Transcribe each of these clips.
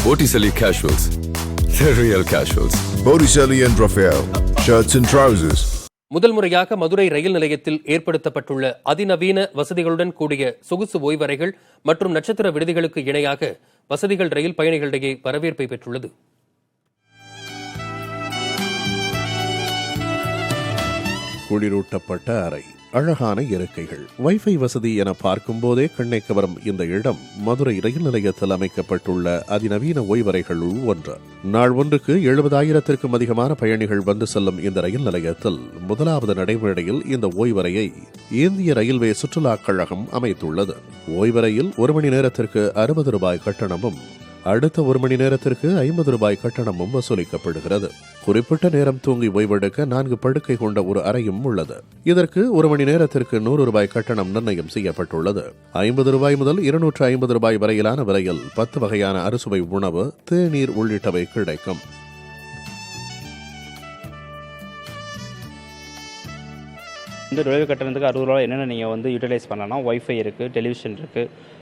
Botticelli Casuals. The real casuals. Botticelli and Raphael. Shirts and trousers. முதல் முறையாக மதுரை ரயில் நிலையத்தில் ஏற்படுத்தப்பட்டுள்ள அதிநவீன வசதிகளுடன் கூடிய சொகுசு ஓய்வறைகள் மற்றும் நட்சத்திர விடுதிகளுக்கு இணையாக வசதிகள் ரயில் பயணிகளிடையே வரவேற்பை பெற்றுள்ளது. குளிரூட்டப்பட்ட அறை, அழகான இருக்கைகள், வைஃபை வசதி என பார்க்கும் போதே கண்ணை கவரும் இந்த இடம் மதுரை ரயில் நிலையத்தில் அமைக்கப்பட்டுள்ள அதிநவீன ஓய்வறைகளுள் ஒன்று. நாள் ஒன்றுக்கு 70,000க்கும் அதிகமான பயணிகள் வந்து செல்லும் இந்த ரயில் நிலையத்தில் முதலாவது நடைமேடையில் இந்த ஓய்வறையை இந்திய ரயில்வே சுற்றுலாக் கழகம் அமைத்துள்ளது. ஓய்வறையில் 1 மணி நேரத்திற்கு 60 ரூபாய் கட்டணமும் அடுத்த 1 மணி நேரத்திற்கு 50 ரூபாய் கட்டணமும் வசூலிக்கப்படுகிறது. குறிப்பிட்ட நேரம் தூங்கி ஓய்வெடுக்க 4 படுக்கை கொண்ட ஒரு அறையும் உள்ளது. இதற்கு 1 மணி நேரத்திற்கு 100 ரூபாய் கட்டணம் நிர்ணயம் செய்யப்பட்டுள்ளது. 50 ரூபாய் முதல் 250 ரூபாய் வரையிலான விலையில் 10 வகையான அறுசுவை உணவு, தேநீர் உள்ளிட்டவை கிடைக்கும். இந்த நுழைவு கட்டணத்துக்கு 60 ரூபா என்னென்ன நீங்கள் யூட்டிலைஸ் பண்ணலாம். ஒய்ஃபை இருக்குது, டெலிவிஷன் இருக்குது,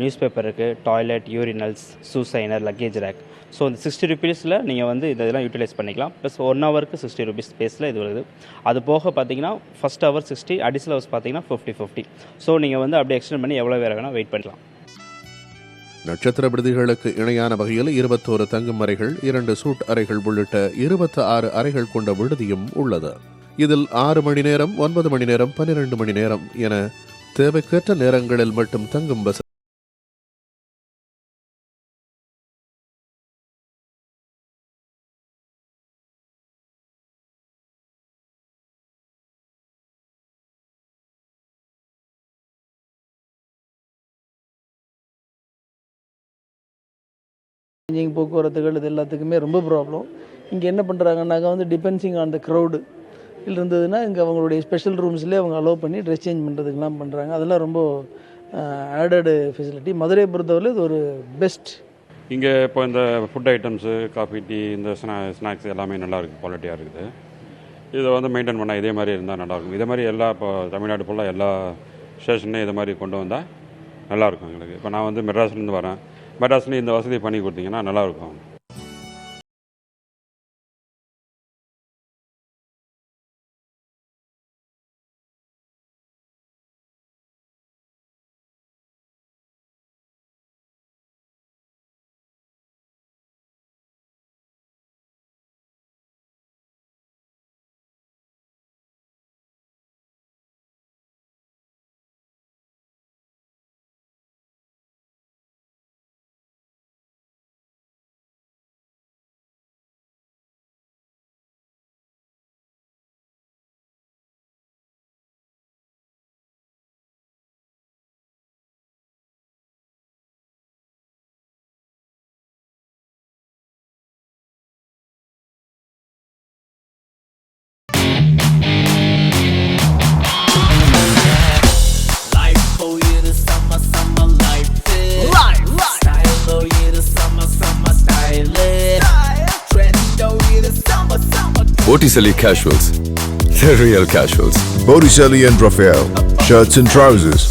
நியூஸ் பேப்பர் இருக்குது, டாய்லெட், யூரினல்ஸ், சூசைனர், லக்கேஜ் ரேக். ஸோ இந்த 60 ருபீஸில் நீங்கள் இதெல்லாம் யூட்டிலைஸ் பண்ணிக்கலாம். ப்ளஸ் 1 ஹவருக்கு 60 ருபீஸ் ஸ்பேஸில் இது வருது. அது போக பார்த்தீங்கன்னா ஃபஸ்ட் ஹவர் 60, அடிஷனல் ஹவர்ஸ் பார்த்தீங்கன்னா 50. ஸோ நீங்கள் அப்படியே எக்ஸ்டெண்ட் பண்ணி எவ்வளோ வேறு வேணால் வெயிட் பண்ணலாம். நட்சத்திர விடுதிகளுக்கு இணையான வகையில் 21 தங்கும் அறைகள், 2 சூட் அறைகள் உள்ளிட்ட 26 அறைகள் கொண்ட விடுதியும் உள்ளது. இதில் 6 மணி நேரம், 9 மணி நேரம், 12 மணி நேரம் என தேவைக்கேற்ற நேரங்களில் மட்டும் தங்கும் வசதி. போக்குவரத்துகள் இது எல்லாத்துக்குமே ரொம்ப ப்ராப்ளம். இங்கே என்ன பண்ணுறாங்கன்னாக்கா டிபென்சிங் ஆன் த க்ரௌடு இருந்ததுன்னா இங்கே அவங்களுடைய ஸ்பெஷல் ரூம்ஸ்லேயே அவங்க அலோவ் பண்ணி ட்ரெஸ் சேஞ்ச் பண்ணுறதுக்கெலாம் பண்ணுறாங்க. அதெல்லாம் ரொம்ப ஆடடு ஃபெசிலிட்டி. மதுரையை பொறுத்தவரை இது ஒரு பெஸ்ட். இங்கே இப்போ இந்த ஃபுட் ஐட்டம்ஸு, காஃபி, டீ, இந்த ஸ்நாக்ஸ் எல்லாமே நல்லாயிருக்கு, குவாலிட்டியாக இருக்குது. இதை மெயின்டைன் பண்ணால் இதே மாதிரி இருந்தால் நல்லாயிருக்கும். இதே மாதிரி இப்போ தமிழ்நாடு ஃபுல்லாக எல்லா ஸ்டேஷன்லையும் இதை மாதிரி கொண்டு வந்தால் நல்லாயிருக்கும் எங்களுக்கு. இப்போ நான் மெட்ராஸ்லேருந்து வரேன். மெட்ராஸ்லேயும் இந்த வசதி பண்ணி கொடுத்தீங்கன்னா நல்லாயிருக்கும். Botticelli Casuals. The real casuals. Botticelli and Raphael. Shirts and trousers.